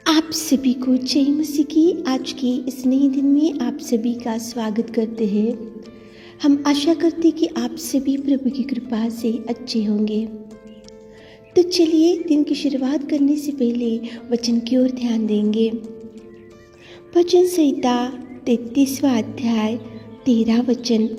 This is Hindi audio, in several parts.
आप सभी को जय मसीह की आज के इस नए दिन में आप सभी का स्वागत करते हैं। हम आशा करते हैं कि आप सभी प्रभु की कृपा से अच्छे होंगे। तो चलिए दिन की शुरुआत करने से पहले वचन की ओर ध्यान देंगे। भजन संहिता 33वां अध्याय 13 वचन।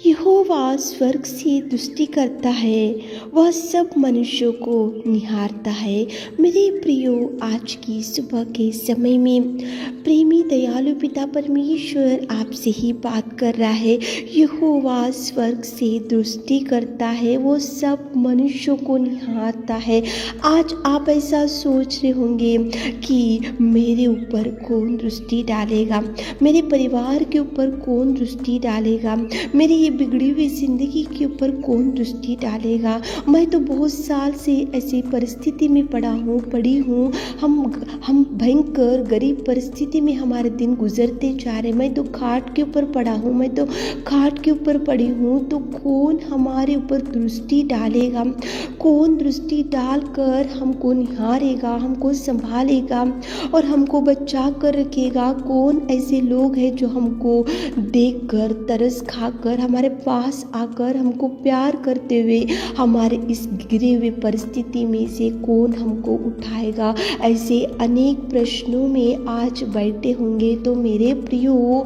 यहोवा स्वर्ग से दृष्टि करता है, वह सब मनुष्यों को निहारता है। मेरे प्रियो, आज की सुबह के समय में प्रेमी दयालु पिता परमेश्वर आपसे ही बात कर रहा है। यहोवा स्वर्ग से दृष्टि करता है, वो सब मनुष्यों को निहारता है। आज आप ऐसा सोच रहे होंगे कि मेरे ऊपर कौन दृष्टि डालेगा, मेरे परिवार के ऊपर कौन दृष्टि डालेगा, मेरी ये बिगड़ी हुई जिंदगी के ऊपर कौन दृष्टि डालेगा। मैं तो बहुत साल से ऐसी परिस्थिति में पड़ी हूँ। हम भयंकर गरीब परिस्थिति में हमारे दिन गुजरते जा रहे। मैं तो खाट के ऊपर पड़ा हूँ, मैं तो खाट के ऊपर पड़ी हूँ। तो कौन हमारे ऊपर दृष्टि डालेगा, कौन दृष्टि डालकर हमको निहारेगा, हमको संभालेगा और हमको बचा कर रखेगा। कौन ऐसे लोग हैं जो हमको देखकर तरस खाकर हमारे पास आकर हमको प्यार करते हुए हमारे इस गिरे हुए परिस्थिति में से कौन हमको उठाएगा। ऐसे अनेक प्रश्नों में आज बैठे होंगे। तो मेरे प्रियो,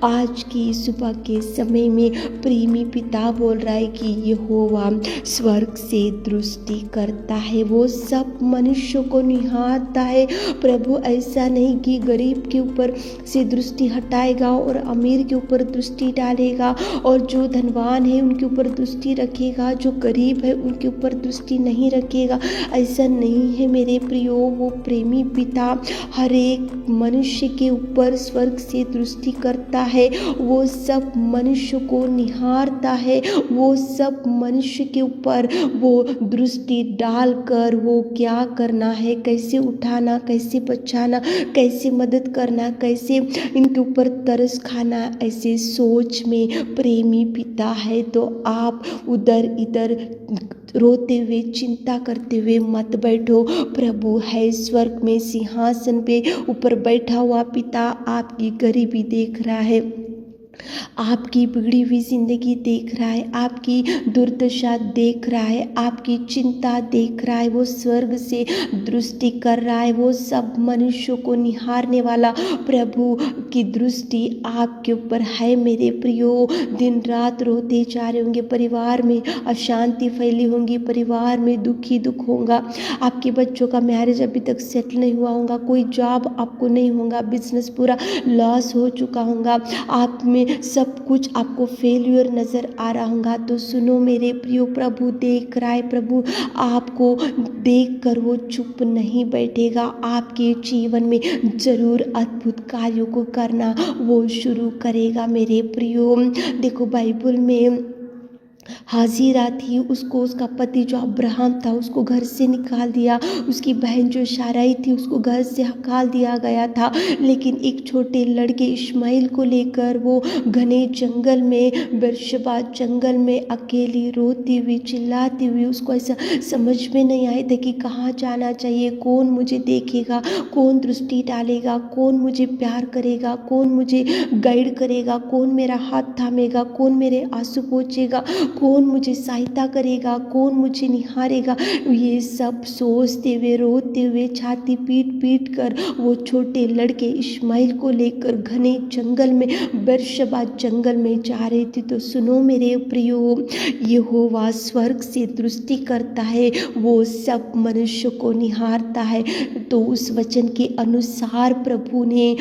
आज की सुबह के समय में प्रेमी पिता बोल रहा है कि यहोवा स्वर्ग से दृष्टि करता है, वो सब मनुष्यों को निहारता है। प्रभु ऐसा नहीं कि गरीब के ऊपर से दृष्टि हटाएगा और अमीर के ऊपर दृष्टि डालेगा, और जो धनवान है उनके ऊपर दृष्टि रखेगा, जो गरीब है उनके ऊपर दृष्टि नहीं रखेगा। ऐसा नहीं है मेरे प्रियो। वो प्रेमी पिता हर एक मनुष्य के ऊपर स्वर्ग से दृष्टि करता है, वो सब मनुष्य को निहारता है, वो सब मनुष्य के ऊपर वो दृष्टि डालकर वो क्या करना है, कैसे उठाना, कैसे बचाना, कैसे मदद करना, कैसे इनके ऊपर तरस खाना, ऐसे सोच में प्रेमी पिता है। तो आप उधर इधर रोते हुए चिंता करते हुए मत बैठो। प्रभु है स्वर्ग में सिंहासन पे ऊपर बैठा हुआ पिता आपकी गरीबी देख रहा है, आपकी बिगड़ी हुई जिंदगी देख रहा है, आपकी दुर्दशा देख रहा है, आपकी चिंता देख रहा है। वो स्वर्ग से दृष्टि कर रहा है, वो सब मनुष्यों को निहारने वाला प्रभु की दृष्टि आपके ऊपर है। मेरे प्रियो, दिन रात रोते जा रहे होंगे, परिवार में अशांति फैली होंगी, परिवार में दुख होगा, आपके बच्चों का मैरिज अभी तक सेटल नहीं हुआ होगा, कोई जॉब आपको नहीं होगा, बिजनेस पूरा लॉस हो चुका होगा, आप में सब कुछ आपको फेल्यूर नजर आ रहा होगा। तो सुनो मेरे प्रियो, प्रभु देख रहा है, प्रभु आपको देख कर वो चुप नहीं बैठेगा, आपके जीवन में जरूर अद्भुत कार्यों को करना वो शुरू करेगा। मेरे प्रियो, देखो बाइबल में हाजिरा थी, उसको उसका पति जो अब्राहम था उसको घर से निकाल दिया, उसकी बहन जो शाराई थी उसको घर से हकाल दिया गया था। लेकिन एक छोटे लड़के इश्माइल को लेकर वो घने जंगल में, बेरशेबा जंगल में अकेली रोती हुई चिल्लाती हुई, उसको ऐसा समझ में नहीं आया था कि कहाँ जाना चाहिए, कौन मुझे देखेगा, कौन दृष्टि डालेगा, कौन मुझे प्यार करेगा, कौन मुझे गाइड करेगा, कौन मेरा हाथ थामेगा, कौन मेरे आंसू पोंछेगा, कौन मुझे सहायता करेगा, कौन मुझे निहारेगा। ये सब सोचते हुए रोते हुए छाती पीट कर वो छोटे लड़के इश्माइल को लेकर घने जंगल में, बेरशेबा जंगल में जा रहे थे। तो सुनो मेरे प्रियो, यहोवा स्वर्ग से दृष्टि करता है, वो सब मनुष्य को निहारता है। तो उस वचन के अनुसार प्रभु ने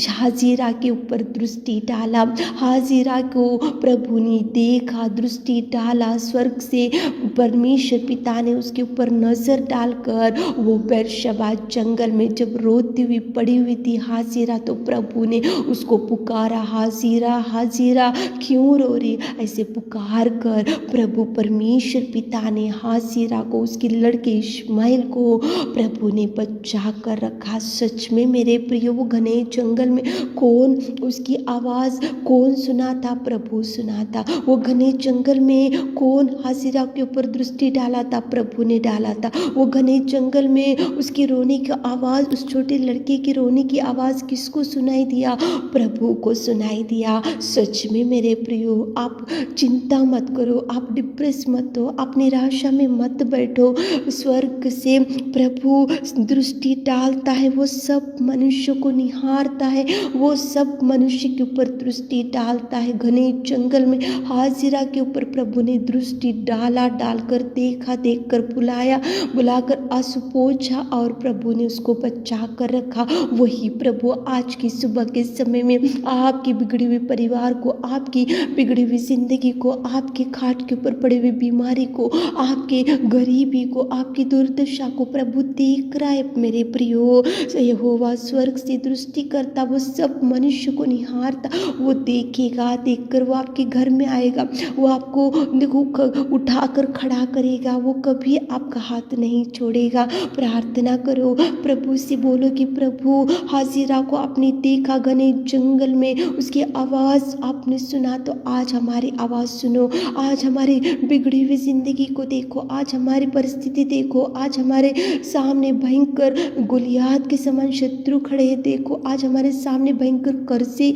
हाजिरा के ऊपर दृष्टि डाला, हाजिरा को प्रभु ने देखा, दृष्टि डाला, स्वर्ग से परमेश्वर पिता ने उसके ऊपर नजर डालकर वो बेरशेबा जंगल में जब रोती हुई पड़ी हुई थी हाजिरा, तो प्रभु ने उसको पुकारा, हाजिरा हाजिरा क्यों रो रही। ऐसे पुकार कर प्रभु परमेश्वर पिता ने हाजिरा को, उसके लड़के इश्माइल को प्रभु ने बचा कर रखा। सच में मेरे प्रियो, वो घने जंगल में कौन उसकी आवाज़ कौन सुना था, प्रभु सुना था। वो घने जंगल में कौन हाजिरा के ऊपर दृष्टि डाला था? प्रभु ने डाला था। वो घने जंगल में उसकी रोने की आवाज़, उस छोटे लड़के की रोने की आवाज़ किसको सुनाई दिया? प्रभु को सुनाई दिया। सच में मेरे प्रियो, आप चिंता मत करो, आप डिप्रेस मत हो, आप निराशा में मत बैठो। स्वर्ग से प्रभु दृष्टि डालता है, वो सब मनुष्य को निहारता है, वो सब मनुष्य के ऊपर दृष्टि डालता है। घने जंगल में हाजिरा के ऊपर प्रभु ने दृष्टि डाला, डालकर देखा, देखकर बुलाकर आंसू पोंछा और प्रभु ने उसको बचा कर रखा। वही प्रभु आज की सुबह के समय में आपकी बिगड़ी हुई परिवार को, आपकी बिगड़ी हुई जिंदगी को, आपके खाट के ऊपर पड़े हुए बीमारी को, आपके गरीबी को, आपकी दुर्दशा को प्रभु देख रहा है मेरे प्रियो। यहोवा स्वर्ग से दृष्टि करता, वो सब मनुष्य को निहारता, वो देखेगा, देखकर वो आपके घर में आएगा, वो आपको देखो उठाकर खड़ा करेगा, वो कभी आपका हाथ नहीं छोड़ेगा। प्रार्थना करो, प्रभु से बोलो कि प्रभु हाजिरा को आपने देखा घने जंगल में, उसकी आवाज़ आपने सुना, तो आज हमारी आवाज़ सुनो, आज हमारी बिगड़ी हुई जिंदगी को देखो, आज हमारी परिस्थिति देखो, आज हमारे सामने भयंकर गोलियात के समान शत्रु खड़े हैं, देखो आज हमारे सामने भयंकर कर्जे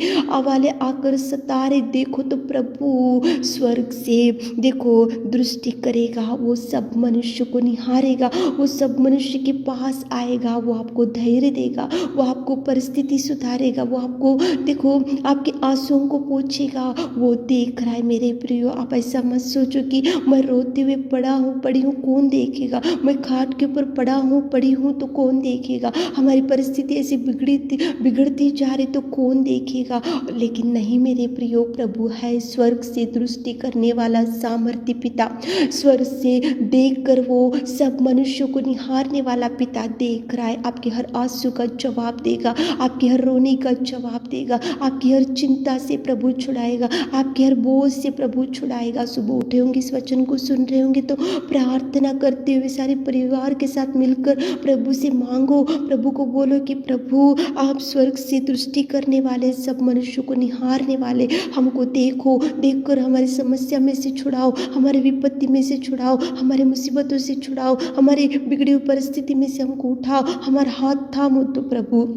वाले आकर सता रहे, देखो तो प्रभु स्वर्ग से देखो दृष्टि करेगा, वो सब मनुष्य को निहारेगा, वो सब मनुष्य के पास आएगा, वो आपको धैर्य देगा, वो आपको परिस्थिति सुधारेगा, वो आपको देखो आपके आंसुओं को पोंछेगा। वो देख रहा है मेरे प्रियो। आप ऐसा मत सोचो कि मैं रोते हुए पड़ी हूँ कौन देखेगा, मैं खाट के ऊपर पड़ा हूँ पड़ी हूँ तो कौन देखेगा, हमारी परिस्थिति ऐसी बिगड़ती जा रही तो कौन देखेगा। लेकिन नहीं मेरे प्रियो, प्रभु है स्वर्ग से दृष्टि करने वाला सामर्थ्य पिता, स्वर्ग से देखकर वो सब मनुष्यों को निहारने वाला पिता देख रहा है। आपके हर आंसू का जवाब देगा, आपके हर रोने का जवाब देगा, आपकी हर चिंता से प्रभु छुड़ाएगा, आपके हर बोझ से प्रभु छुड़ाएगा। सुबह उठे होंगे, इस वचन को सुन रहे होंगे तो प्रार्थना करते हुए सारे परिवार के साथ मिलकर प्रभु से मांगो, प्रभु को बोलो कि प्रभु आप स्वर्ग से दृष्टि करने वाले, सब मनुष्यों को निहारने वाले, हमको देखो, देखकर हमारी समस्या में से छुड़ाओ, हमारी विपत्ति में से छुड़ाओ, हमारे मुसीबतों से छुड़ाओ, हमारी बिगड़ी हुई परिस्थिति में से हमको उठाओ, हमारा हाथ थामो तो प्रभु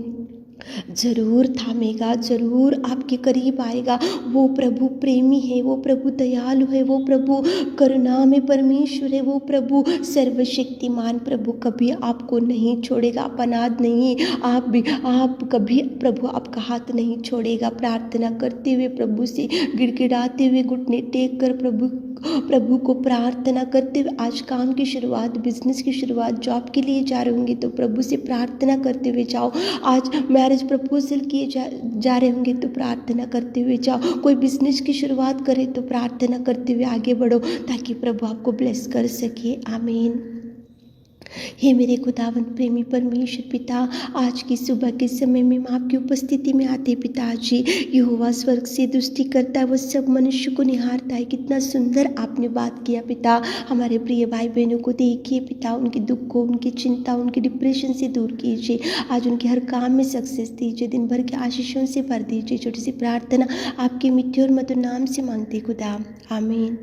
जरूर थामेगा, जरूर आपके करीब आएगा। वो प्रभु प्रेमी है, वो प्रभु दयालु है, वो प्रभु करुणा में परमेश्वर है, वो प्रभु सर्वशक्तिमान प्रभु कभी आपको नहीं छोड़ेगा। आप अनाथ नहीं, आप कभी प्रभु आपका हाथ नहीं छोड़ेगा। प्रार्थना करते हुए प्रभु से गिड़गिड़ाते हुए घुटने टेक कर प्रभु को प्रार्थना करते हुए आज काम की शुरुआत, बिजनेस की शुरुआत, जॉब के लिए जा रहे होंगे तो प्रभु से प्रार्थना करते हुए जाओ। आज मैरिज प्रपोजल किए जा रहे होंगे तो प्रार्थना करते हुए जाओ। कोई बिजनेस की शुरुआत करे तो प्रार्थना करते हुए आगे बढ़ो ताकि प्रभु आपको ब्लेस कर सके। आमीन। हे मेरे खुदावंत प्रेमी परमेश्वर पिता, आज की सुबह के समय में मैं आपकी उपस्थिति में आते पिताजी, यहोवा स्वर्ग से दृष्टि करता है, वो सब मनुष्य को निहारता है। कितना सुंदर आपने बात किया पिता। हमारे प्रिय भाई बहनों को देखिए पिता, उनके दुख को, उनकी चिंता, उनके डिप्रेशन से दूर कीजिए। आज उनके हर काम में सक्सेस दीजिए, दिन भर के आशीषों से भर दीजिए। छोटी सी प्रार्थना आपके मिट्टी और मधुर नाम से मांगते खुदा, आमीन।